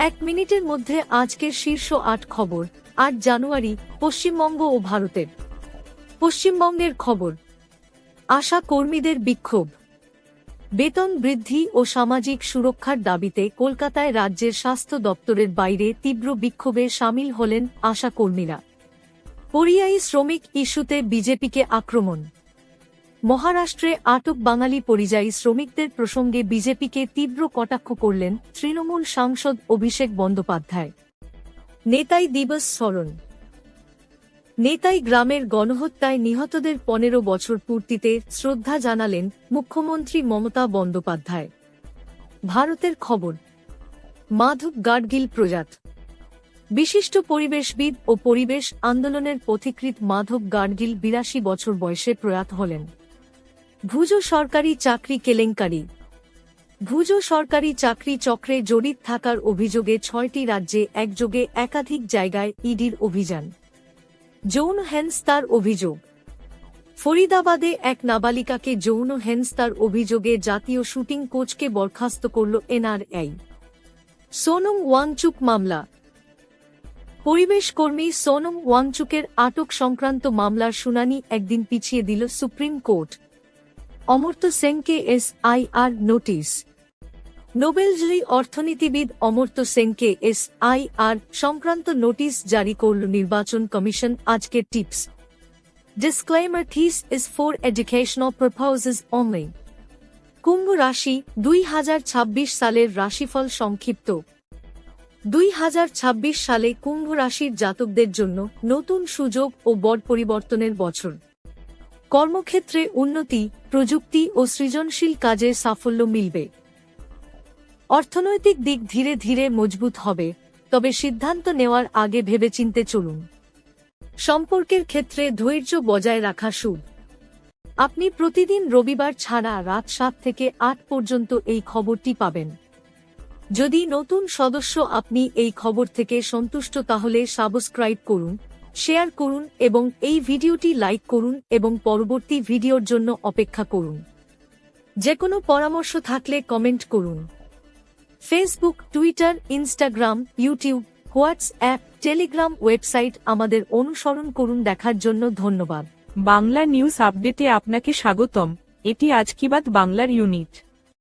এক মিনিটের মধ্যে আজকের শীর্ষ ৮ খবর। ৮ জানুয়ারি, পশ্চিমবঙ্গ ও ভারতের। পশ্চিমবঙ্গের খবর। আশা কর্মীদের বিক্ষোভ। বেতন বৃদ্ধি ও সামাজিক সুরক্ষার দাবিতে কলকাতায় রাজ্যের স্বাস্থ্য দপ্তরের বাইরে তীব্র বিক্ষোভে সামিল হলেন আশা কর্মীরা। পরিযায়ী শ্রমিক ইস্যুতে বিজেপিকে আক্রমণ। মহারাষ্ট্রে আটক বাঙালি পরিযায়ী শ্রমিকদের প্রসঙ্গে বিজেপিকে তীব্র কটাক্ষ করলেন তৃণমূল সাংসদ অভিষেক বন্দ্যোপাধ্যায়। নেতাই দিবস স্মরণ। নেতাই গ্রামের গণহত্যায় নিহতদের ১৫ বছর পূর্তিতে শ্রদ্ধা জানালেন মুখ্যমন্ত্রী মমতা বন্দ্যোপাধ্যায়। ভারতের খবর। মাধব গাডগিল প্রয়াত। বিশিষ্ট পরিবেশবিদ ও পরিবেশ আন্দোলনের পথিকৃৎ মাধব গাডগিল ৮২ বছর বয়সে প্রয়াত হলেন। ভুজ সরকারি চাকরি কেলেঙ্কারি। ভুজ সরকারি চাকরি চক্রে জড়িত থাকার অভিযোগে ৬টি রাজ্যে একযোগে একাধিক জায়গায় ইডির অভিযান। যৌন হেনস্তার অভিযোগ। ফরিদাবাদে এক নাবালিকাকে যৌন হেনস্তার অভিযোগে জাতীয় শুটিং কোচকে বরখাস্ত করল এনআরআই। সোনম ওয়াংচুক মামলা। পরিবেশ কর্মী সোনম ওয়াংচুকের আটক সংক্রান্ত মামলার শুনানি একদিন পিছিয়ে দিল সুপ্রিম কোর্ট। অমর্ত্য সেনকে এসআইআর নোটিশ। নোবেলজয়ী অর্থনীতিবিদ অমর্ত্য সেনকে এসআইআর সংক্রান্ত নোটিশ জারি করল নির্বাচন কমিশন। আজকের tips. Disclaimer, this is for educational purposes only. কুম্ভ রাশি ২০২৬ সালের রাশিফল সংক্ষিপ্ত। ২০২৬ সালে কুম্ভ রাশির জাতকদের জন্য নতুন সুযোগ ও বড় পরিবর্তনের বছর। কর্মক্ষেত্রে উন্নতি, প্রযুক্তি ও সৃজনশীল কাজে সাফল্য মিলবে। অর্থনৈতিক দিক ধীরে ধীরে মজবুত হবে, তবে সিদ্ধান্ত নেওয়ার আগে ভেবেচিন্তে চলুন। সম্পর্কের ক্ষেত্রে ধৈর্য বজায় রাখা শুভ। আপনি প্রতিদিন রবিবার ছাড়া রাত ৭ থেকে ৮ পর্যন্ত এই খবরটি পাবেন। যদি নতুন সদস্য আপনি এই খবর থেকে সন্তুষ্ট তাহলে সাবস্ক্রাইব করুন, শেয়ার করুন এবং এই ভিডিওটি লাইক করুন এবং পরবর্তী ভিডিওর জন্য অপেক্ষা করুন। যে কোনো পরামর্শ থাকলে কমেন্ট করুন। Facebook, Twitter, Instagram, YouTube, WhatsApp, Telegram website আমাদের অনুসরণ করুন। দেখার জন্য ধন্যবাদ। বাংলা নিউজ আপডেটে আপনাকে স্বাগতম। এটি আজ কি বাত বাংলার ইউনিট।